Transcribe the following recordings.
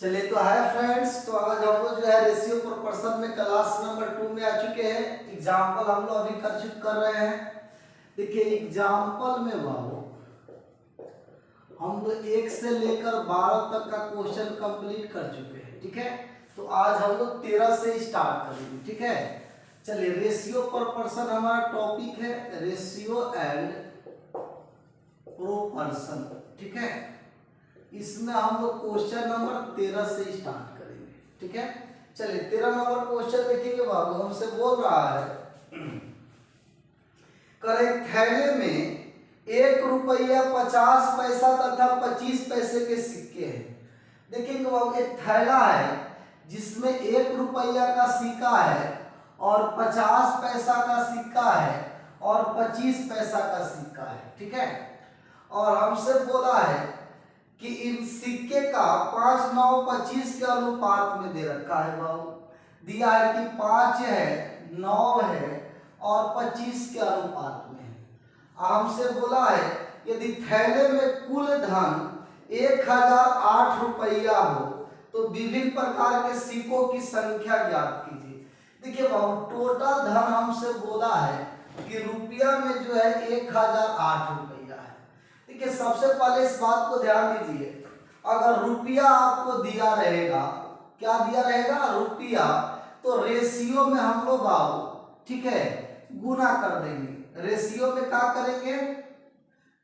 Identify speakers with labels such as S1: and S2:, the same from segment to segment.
S1: चलिए तो hi friends, तो आज हम लोग जो है रेशियो प्रोपोर्शन में क्लास नंबर 2 में आ चुके हैं। एग्जाम्पल हम लोग अभी कर रहे हैं। देखिए एग्जाम्पल में बाबू हम लोग 1 से लेकर 12 तक का क्वेश्चन कंप्लीट कर चुके हैं। ठीक है, तो आज हम लोग 13 से स्टार्ट करेंगे। ठीक है, चलिए रेशियो प्रोपोर्शन हमारा टॉपिक है, रेशियो एंड प्रोपोर्शन। ठीक है, इसमें हम लोग क्वेश्चन नंबर 13 से स्टार्ट करेंगे। ठीक है, चलिए 13 नंबर क्वेश्चन देखेंगे। बाबू हमसे बोल रहा है, कर एक थैले में 1 रुपया 50 पैसा तथा 25 पैसे के सिक्के हैं। देखेंगे बाबू एक थैला है जिसमें 1 रुपया का सिक्का है और 50 पैसा का सिक्का है और 25 पैसा का सिक्का है। ठीक है, और हमसे बोला है कि इन सिक्के का 5, 9, 25 के अनुपात में दे रखा है। बाबू दिया है कि 5 है, 9 है और 25 के अनुपात में है। हमसे बोला है यदि थैले में कुल धन 1008 रुपया हो तो विभिन्न प्रकार के सिक्कों की संख्या ज्ञात कीजिए। देखिए बाबू टोटल धन हमसे बोला है कि रुपया में जो है 1008 रुपया है। देखिए सबसे पहले इस बात को ध्यान दीजिए, अगर रुपया आपको दिया रहेगा, क्या दिया रहेगा, रुपया, तो रेशियो में हम लोग बाबू ठीक है गुना कर देंगे। रेशियो में क्या करेंगे,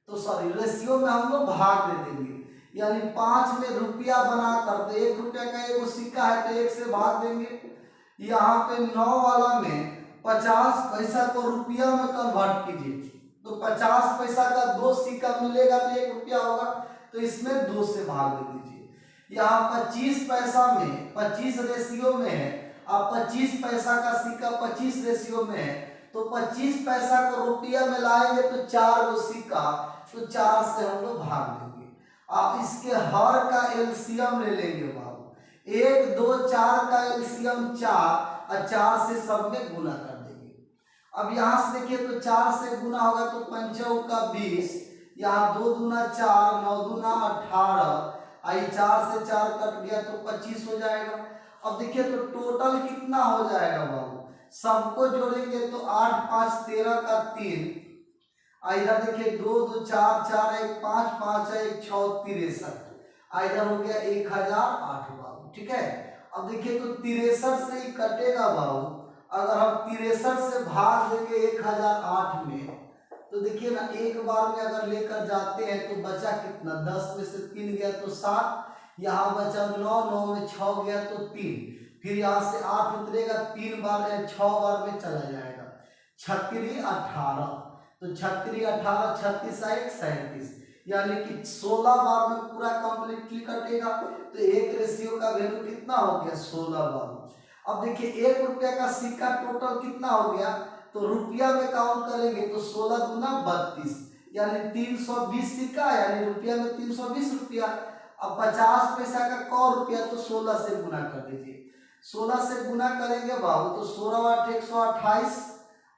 S1: तो सॉरी रेशियो में हम लोग भाग दे देंगे। यानी 5 में रुपया बना कर, तो 1 रुपया का एगो सिक्का है तो 1 से भाग देंगे। यहाँ पे 9 वाला में 50 पैसा को रुपया में कन्वर्ट कीजिए, तो 50 पैसा का 2 सिक्का मिलेगा तो 1 रुपया होगा, तो इसमें 2 से भाग दे दीजिए। यहाँ 25 पैसा में 25 रेशियो में है, अब 25 पैसा का सिक्का 25 रेशियो में है, तो 25 पैसा को रुपया में लाएंगे तो 4 गो सिक्का, तो 4 से हम लोग भाग देंगे। आप इसके हर का एलसीएम ले लेंगे बाबू, 1, 2, 4 का एलसीएम 4 और 4 से सब में गुना कर देंगे। अब यहाँ से देखिए तो 4 से गुना होगा तो 5 का 20, यहाँ 2 दूना 4, 9 दूना 18, आई 4 से 4 कट गया तो 25 हो जाएगा। अब देखिए तो टोटल कितना हो जाएगा बाबू, सबको जोड़ेंगे तो 8, 5, 13 का 3, इधर देखिए 2, 2, 4, 4, 1, 5, 5, 1, 6, 63, इधर हो गया 1008 बाबू। ठीक है, अब देखिए तो 63 से ही कटेगा बाबू, अगर हम 63 से भाग देंगे 1008 में, तो देखिए ना एक बार में अगर लेकर जाते हैं तो बचा कितना, 10 में से 3 गया तो 7, यहाँ बचा 9, 9 में 6 गया तो 3, फिर यहाँ से 8 उतरेगा, 3 बार 6 बार में चला जाएगा, 36, 18, तो 36, 18, 36, 1, 37, यानी कि 16 बार में पूरा कंप्लीटली कटेगा, तो एक रेशियो का वैल्यू कितना हो गया, 16 बार। अब देखिए 1 रुपया का सिक्का टोटल कितना हो गया, तो रुपया में काउंट करेंगे तो 16 दूना 32, यानी 320 सिक्का, यानी रुपया में 320 रुपया। अब 50 पैसा का कौ रुपया, तो 16 से गुना कर दीजिए। 16 से गुना करेंगे बाबू तो 16, 8, 128,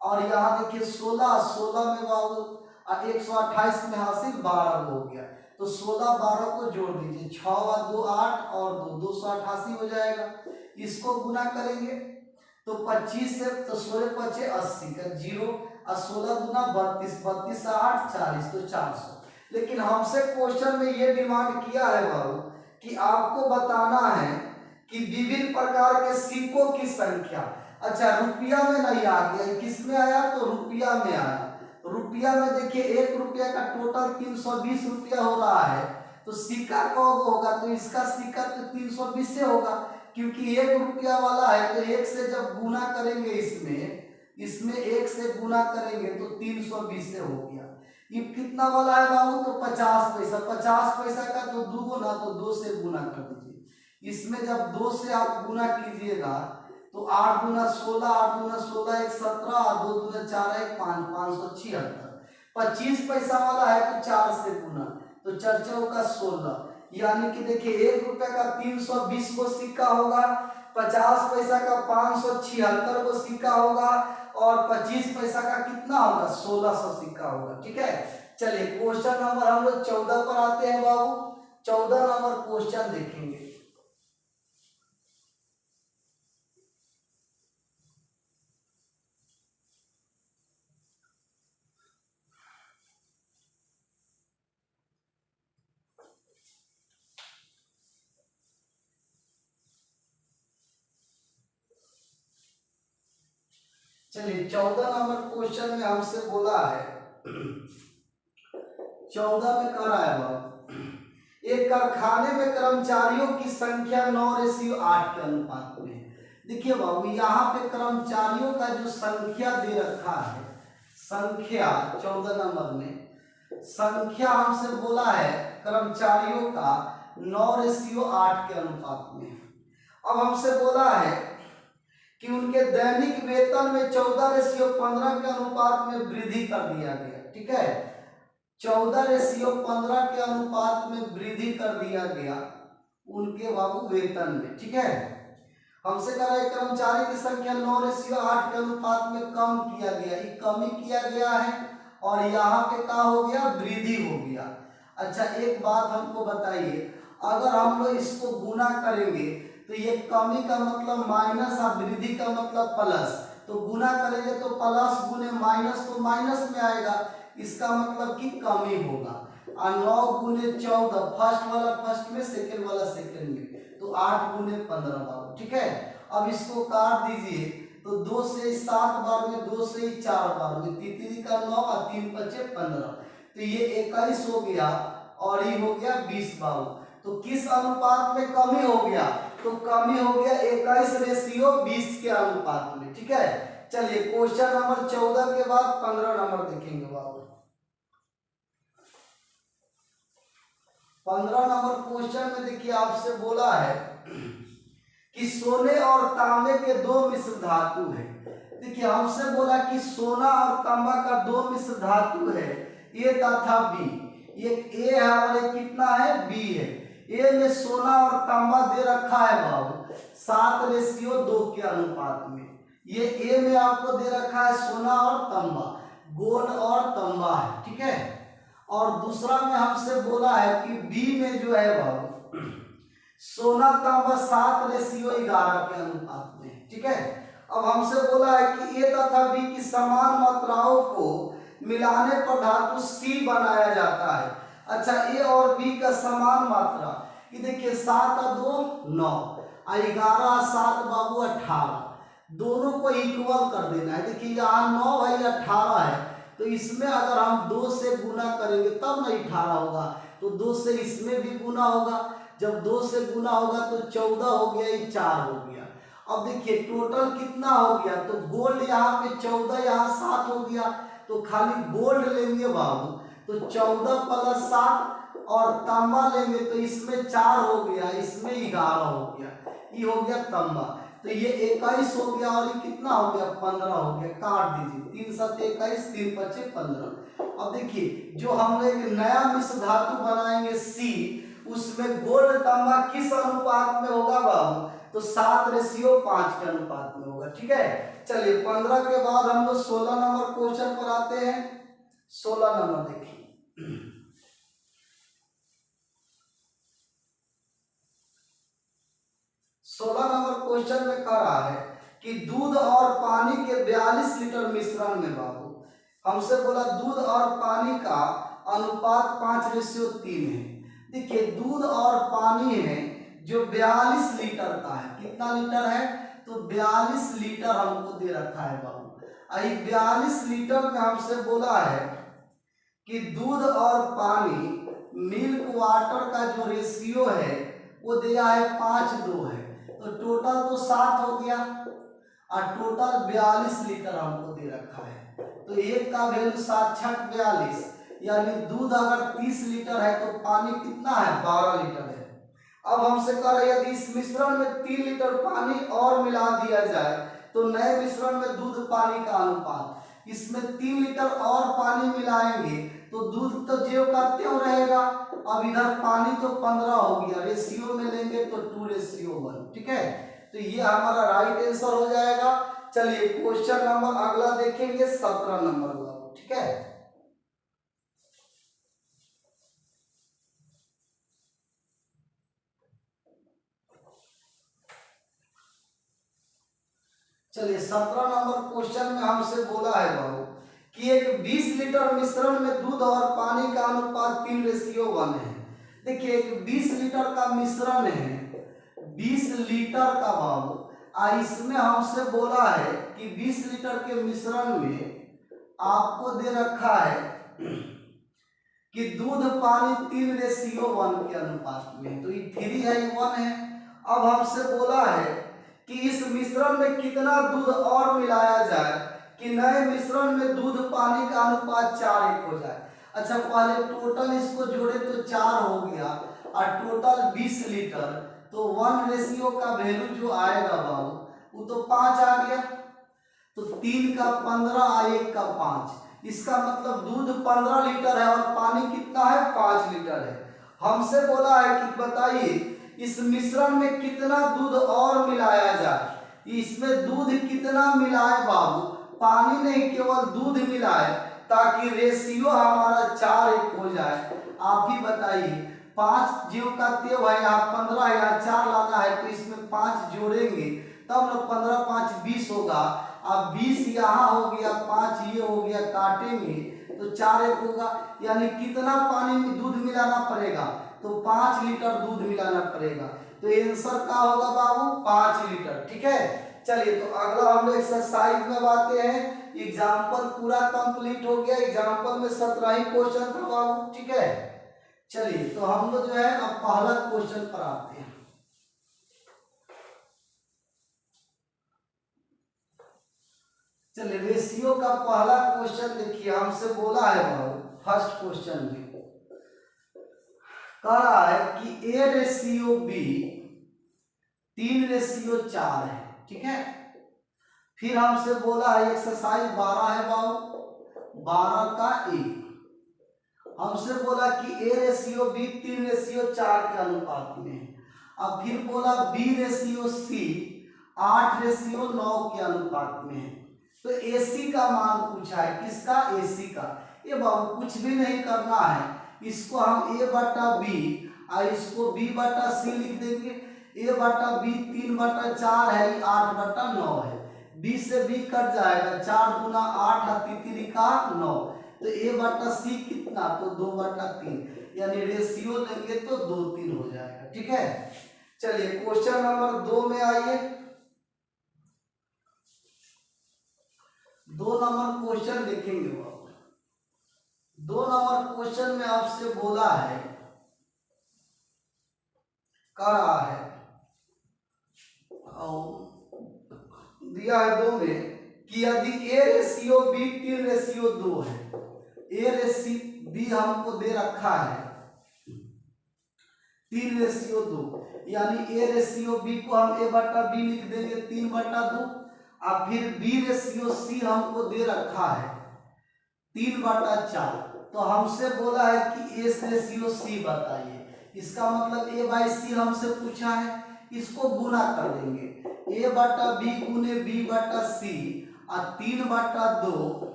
S1: और यहाँ देखिए 16, 16 में बाबू 128 में हासिल 12 हो गया, तो 16, 12 को जोड़ दीजिए, 6, 2, 8 और 2, 288 हो जाएगा। इसको गुना करेंगे तो 25 से, तो 16 25 80 का 0 और 16 दूना 32, 32 8 40, तो 400। लेकिन हमसे क्वेश्चन में ये डिमांड किया है बाबू कि आपको बताना है कि विभिन्न प्रकार के सिक्कों की संख्या। अच्छा रुपया में नहीं आ गया, किस में आया, तो रुपया में आया। रुपया में देखिए 1 रुपया का टोटल 320 रुपया हो रहा है, तो सिक्का कौन होगा, तो इसका सिक्का तो 320 से होगा, क्योंकि 1 रुपया वाला है, तो 1 से जब गुना करेंगे इसमें 1 से गुना करेंगे तो 320 से हो गया। ये कितना वाला है बाबू, तो 50 पैसा, 50 पैसा का तो 2 गुना, तो 2 से गुना कर दीजिए। इसमें जब 2 से आप गुना कीजिएगा तो 8 दूना 16, 8 दूना 16, 1, 17, और 2 दूना 4, 1, 5, 576। 25 पैसा वाला है तो 4 से गुना, तो 4 का 16, यानी कि देखिए 1 रुपया का 320 को सिक्का होगा, 50 पैसा का 576 को सिक्का होगा, और 25 पैसा का कितना होगा, 1600 सिक्का होगा। ठीक है, चलिए क्वेश्चन नंबर हम लोग 14 पर आते हैं बाबू। 14 नंबर क्वेश्चन देखेंगे। चलिए 14 नंबर क्वेश्चन में हमसे बोला है, 14 में कह रहा है बाबू, एक कारखाने में कर्मचारियों की संख्या 9:8 के अनुपात में। देखिए बाबू यहाँ पे कर्मचारियों का जो संख्या दे रखा है, संख्या 14 नंबर में संख्या हमसे बोला है कर्मचारियों का 9:8 के अनुपात में। अब हमसे बोला है कि उनके दैनिक वेतन में 14:15 के अनुपात में वृद्धि कर दिया गया। ठीक है, 14:15 के अनुपात में वृद्धि कर दिया गया उनके बाबू वेतन में। ठीक है, हमसे कह रहा है कर्मचारी की संख्या 9:8 के अनुपात में कम किया गया, ये कमी किया गया है और यहाँ पे क्या हो गया, वृद्धि हो गया। अच्छा एक बात हमको बताइए, अगर हम लोग इसको गुना करेंगे तो ये कमी का मतलब माइनस और वृद्धि का मतलब प्लस, तो गुना करेंगे तो प्लस गुने माइनस तो माइनस में आएगा, इसका मतलब कि कमी होगा। और 9 गुने 14, फर्स्ट वाला फर्स्ट में, सेकंड वाला सेकंड में, तो 8 गुने 15 बाबू। ठीक है, अब इसको काट दीजिए तो 2 से 7 बार में, 2 से 4 बार में, 3 का 9 और 3 5 15, तो ये 21 हो गया और ये हो गया 20 बाबू। तो किस अनुपात में कमी हो गया, तो कमी हो गया 21:20 के अनुपात में। ठीक है, चलिए क्वेश्चन नंबर 14 के बाद 15 नंबर देखेंगे बाबू। 15 नंबर क्वेश्चन में देखिए आपसे बोला है कि सोने और तांबे के 2 मिश्र धातु है। देखिए हमसे बोला कि सोना और तांबा का 2 मिश्र धातु है, ए तथा बी, एक ए है और एक कितना है, बी है। ए में सोना और तांबा दे रखा है बाबू 7:2 के अनुपात में। ये ए में आपको दे रखा है सोना और तांबा, गोल्ड और तांबा है। ठीक है, और दूसरा में हमसे बोला है कि बी में जो है बाबू सोना तांबा 7:11 के अनुपात में। ठीक है, अब हमसे बोला है कि ए तथा बी की समान मात्राओं को मिलाने पर धातु सी बनाया जाता है। अच्छा ए और बी का समान मात्रा, ये देखिए 7 और 2 9 और 11 और 7 बाबू 18, दोनों को इक्वल कर देना है। देखिए यहाँ 9 भाई 18 है, तो इसमें अगर हम 2 से गुना करेंगे तब ना 18 होगा, तो 2 से इसमें भी गुना होगा, जब 2 से गुना होगा तो 14 हो गया, ये 4 हो गया। अब देखिए टोटल कितना हो गया, तो गोल्ड यहाँ पे 14, यहाँ 7 हो गया, तो खाली गोल्ड लेंगे बाबू तो 14 + 7 और तांबा लेंगे तो इसमें 4 हो गया, इसमें 11 हो गया, ये हो गया तांबा। तो ये 21 हो गया और ये कितना हो गया, 15 हो गया। काट दीजिए, 3 7 21, 3 5 15। अब देखिए जो हम लोग एक नया मिश्र धातु बनाएंगे सी, उसमें गोल्ड तांबा किस अनुपात में होगा बाबू, तो 7:5 के अनुपात में होगा। ठीक है, चलिए 15 के बाद हम लोग 16 नंबर क्वेश्चन पर आते हैं। 16 नंबर देखिए, 16 नंबर क्वेश्चन में कह रहा है कि दूध और पानी के 42 लीटर मिश्रण में बाबू, हमसे बोला दूध और पानी का अनुपात 5:3 है। देखिए दूध और पानी है जो 42 लीटर का है, कितना लीटर है, तो 42 लीटर हमको दे रखा है बाबू। 42 लीटर में हमसे बोला है कि दूध और पानी मिल्क वाटर का जो रेशियो है वो दिया है 5:2 है, तो टोटल तो 7 हो गया और टोटल 42 लीटर हमको दे रखा है। तो एक का वैल्यू 7 × 42, यानी दूध अगर 30 लीटर है तो पानी कितना है, 12 लीटर है। अब हमसे कह रहे हैं यदि इस मिश्रण में 3 लीटर पानी और मिला दिया जाए तो नए मिश्रण में दूध पानी का अनुपात, इसमें 3 लीटर और पानी मिलाएंगे तो दूध तो ज्यों का त्यों रहेगा। अब इधर पानी तो 15 हो गया, रेशियो में लेंगे तो 2:1। ठीक है, तो ये हमारा राइट आंसर हो जाएगा। चलिए क्वेश्चन नंबर अगला देखेंगे 17 नंबर वाला। ठीक है, चलिए 17 नंबर क्वेश्चन में हमसे बोला है बाबू कि एक 20 लीटर मिश्रण में दूध और पानी का अनुपात 3:1 है। देखिए एक 20 लीटर का मिश्रण है, 20 लीटर का बाबू, इसमें हमसे बोला है कि 20 लीटर के मिश्रण में आपको दे रखा है कि दूध पानी 3:1 के अनुपात में, तो ये 3 है, ये 1 है। अब हमसे बोला है कि इस मिश्रण में कितना दूध और मिलाया जाए कि नए मिश्रण में दूध पानी का अनुपात 4:1 हो जाए। अच्छा, पहले टोटल इसको जोड़े तो 4 हो गया और टोटल 20 लीटर, तो 1 रेशियो का वैल्यू जो आएगा बाबू वो तो 5 आ गया। तो 3 का 15 और 1 का 5, इसका मतलब दूध 15 लीटर है और पानी कितना है, 5 लीटर है। हमसे बोला है कि बताइए इस मिश्रण में कितना दूध और मिलाया जाए। इसमें दूध कितना मिलाए बाबू, पानी नहीं केवल दूध मिलाए, ताकि रेशियो हमारा 4:1 हो जाए। आप ही बताइए, 5 जीव का तेव है, यहाँ 15 है, यहाँ 4 लाना है, तो इसमें 5 जोड़ेंगे तब ना 15 5 20 होगा। अब 20 यहाँ हो गया, 5 ये हो गया, काटेंगे तो 4:1 होगा। यानी कितना पानी में दूध मिलाना पड़ेगा, तो 5 लीटर दूध मिलाना पड़ेगा। तो आंसर क्या होगा बाबू, 5 लीटर। ठीक है, चलिए तो अगला हम लोग एक्सरसाइज में आते हैं। एग्जाम्पल पूरा कंप्लीट हो गया। एग्जाम्पल में 17 ही क्वेश्चन था बाबू। ठीक है, चलिए तो हम लोग जो है अब पहला क्वेश्चन पर आते हैं। चलिए रेशियो का पहला क्वेश्चन देखिए, हमसे बोला है बाबू फर्स्ट क्वेश्चन में कह रहा है कि A/B 3:4 है। ठीक है, फिर हमसे बोला है एक्सरसाइज 12 है बाबू, 12 का A। हमसे बोला कि A/B 3:4 के अनुपात में है। अब फिर बोला B/C 8:9 के अनुपात में है। तो AC का मान पूछा है, किसका, AC का। ये बाबू कुछ भी नहीं करना है, इसको हम A/B और इसको B/C लिख देंगे। A/B 3/4 है, 8/9 है। B से B कट जाएगा, 4 दूना 8 और 3 का 9, तो A/C कितना, तो 2/3, यानी रेशियो लेंगे तो 2:3 हो जाएगा। ठीक है, चलिए क्वेश्चन नंबर 2 में आइए। 2 नंबर क्वेश्चन देखेंगे बाबू। 2 नंबर क्वेश्चन में आपसे बोला है, कह रहा है दिया है 2 में कि यदि A/B 3:2 है, A/B हमको दे रखा है 3:2, यानी A/B को हम A/B लिख देंगे 3/2, और फिर B/C हमको दे रखा है 3/4। तो हमसे बोला है कि A/C बताइए। इसका मतलब A/C हमसे पूछा है, इसको गुना कर देंगे, A/B गुने B/C और 3/2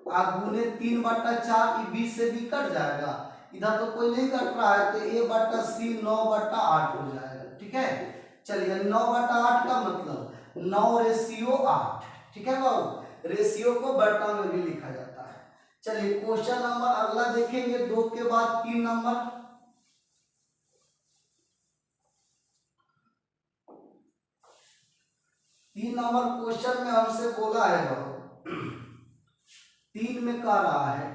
S1: और गुने 3/4, B से B कट जाएगा, इधर तो कोई नहीं कट रहा है, तो A/C 9/8 हो जाएगा। ठीक है, चलिए 9/8 का मतलब 9:8। ठीक है बाबू, रेशियो को बट्टा में भी लिखा जाता है। चलिए क्वेश्चन नंबर अगला देखेंगे, 2 के बाद 3 नंबर। 3 नंबर क्वेश्चन में हमसे बोला है बाबू, 3 में कह रहा है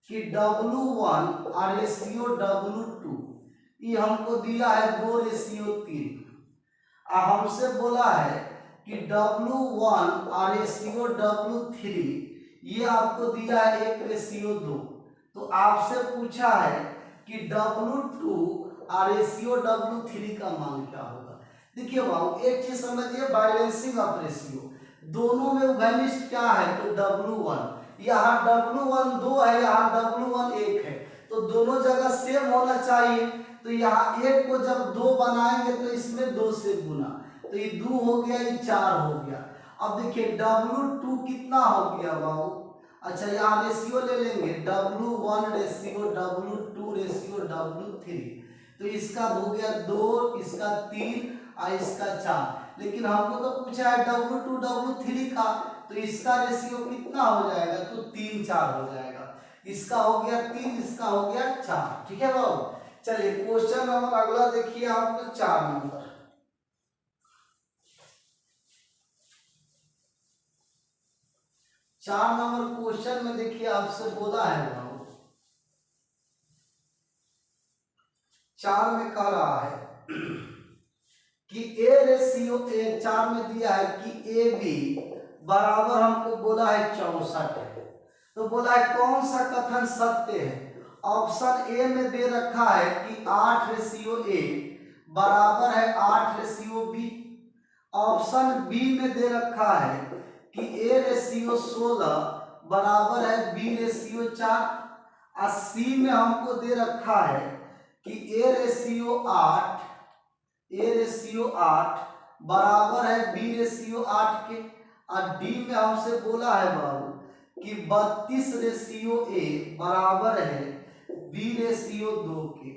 S1: कि W1 और रेशियो W2, ये हमको दिया है 2:3। और हमसे बोला है कि W1 और रेशियो W3, ये आपको दिया है 1:2। तो आपसे पूछा है कि W2 और रेशियो W3 का मान क्या होगा। देखिए बाबू एक चीज समझिए, बैलेंसिंग ऑफ रेशियो, दोनों में उभयनिष्ठ क्या है, तो W1, यहाँ W1 2 है, यहाँ W1 1 है, तो दोनों जगह सेम होना चाहिए। तो यहाँ 1 को जब 2 बनाएंगे तो इसमें 2 से गुना, तो ये 2 हो गया, ये 4 हो गया। अब देखिए W2 कितना हो गया बाबू, अच्छा यहाँ रेशियो ले लेंगे, W1 ratio W2 ratio W3, तो इसका हो गया 2, इसका 3 और इसका 4। लेकिन हमको तो पूछा है W2 W3 का, तो इसका रेशियो कितना हो जाएगा, तो 3 4 हो जाएगा। इसका हो गया 3, इसका हो गया 4। ठीक है बाबू, चलिए क्वेश्चन नंबर अगला देखिए आप लोग 4 नंबर। 4 नंबर क्वेश्चन में देखिए आपसे बोला है बाबू, 4 में कह रहा है कि ए रेशियो ए, 4 में दिया है कि ए बी बराबर हमको बोला है 64 है। तो बोला है कौन सा कथन सत्य है। ऑप्शन ए में दे रखा है कि 8 रेशियो ए बराबर है 8 रेशियो बी। ऑप्शन बी में दे रखा है कि ए रेशियो 16 बराबर है बी रेशियो 4। और सी में हमको दे रखा है कि ए रेशियो 8 बराबर है बी रेशियो 8 के। और डी में हमसे बोला है बाबू कि 32 रेशियो ए बराबर है बी रेशियो 2 के।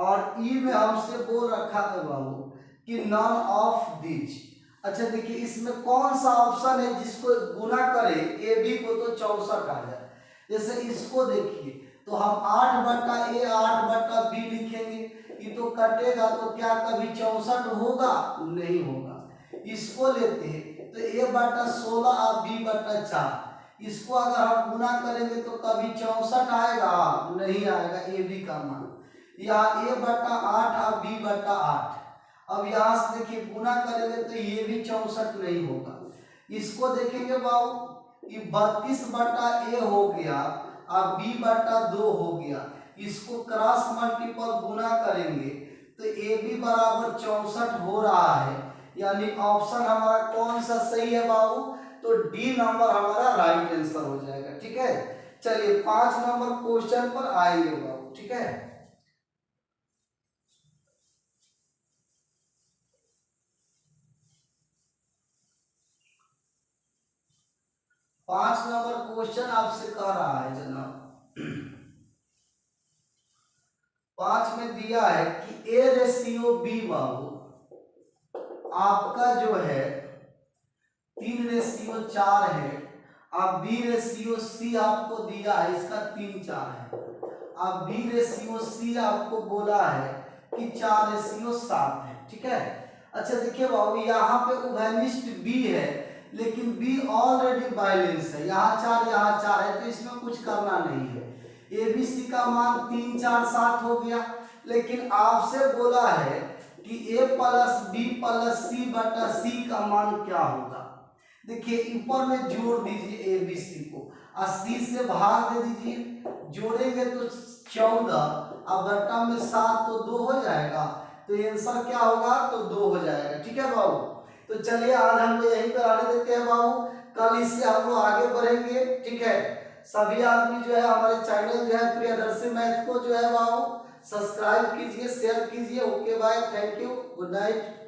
S1: और ई में हमसे बोल रखा है बाबू कि नॉन ऑफ दिस। अच्छा देखिए इसमें कौन सा ऑप्शन है जिसको गुना करे ए बी को तो 64 आ जाए। जैसे इसको देखिए तो हम 8 बटा ए 8 बटा बी लिखेंगे, ये तो कटेगा तो क्या कभी 64 होगा? नहीं होगा। इसको लेते तो ए बटा 16 और बी बटा 4, इसको अगर हम गुना करेंगे तो कभी 64 आएगा? नहीं आएगा। ए बी का मान यहाँ ए बटा 8 और बी बटा 8। अब यहाँ से देखिए गुना करेंगे तो ये भी 64 नहीं होगा। इसको देखेंगे बाबू कि 32 बटा ए हो गया और बी बटा 2 हो गया। इसको क्रॉस मल्टीपल गुना करेंगे तो ए बी बराबर 64 हो रहा है। यानी ऑप्शन हमारा कौन सा सही है बाबू? तो डी नंबर हमारा राइट आंसर हो जाएगा। ठीक है, चलिए 5 नंबर क्वेश्चन पर आएंगे बाबू। ठीक है, 5 नंबर क्वेश्चन आपसे कह रहा है जनाब, 5 में दिया है कि ए रेशियो बी बाबू आपका जो है 3 रेशियो 4 है। अब बी रेशियो सी आपको दिया है इसका 3 4 है। अब बी रेशियो सी आपको बोला है कि 4 रेशियो 7 है। ठीक है, अच्छा देखिए बाबू यहाँ पे उभयनिष्ठ बी है लेकिन बी ऑलरेडी बैलेंस है, यहाँ 4 है तो इसमें कुछ करना नहीं है। ए बी सी का मान 3 4 7 हो गया। लेकिन आपसे बोला है कि ए प्लस बी प्लस सी बटा सी का मान क्या होगा। देखिए ऊपर में जोड़ दीजिए ए बी सी को और सी से भाग दे दीजिए, जोड़ेंगे तो 14 और बटा में 7 तो 2 हो जाएगा। तो आंसर क्या होगा? तो 2 हो जाएगा। ठीक है बाबू, तो चलिए आज हम लोग यहीं पर आने देते हैं बाबू, कल इससे हम लोग आगे बढ़ेंगे। ठीक है, सभी आदमी जो है हमारे चैनल जो है प्रियदर्शी मैथ को जो है बाबू सब्सक्राइब कीजिए, शेयर कीजिए। Okay bye, thank you, good night.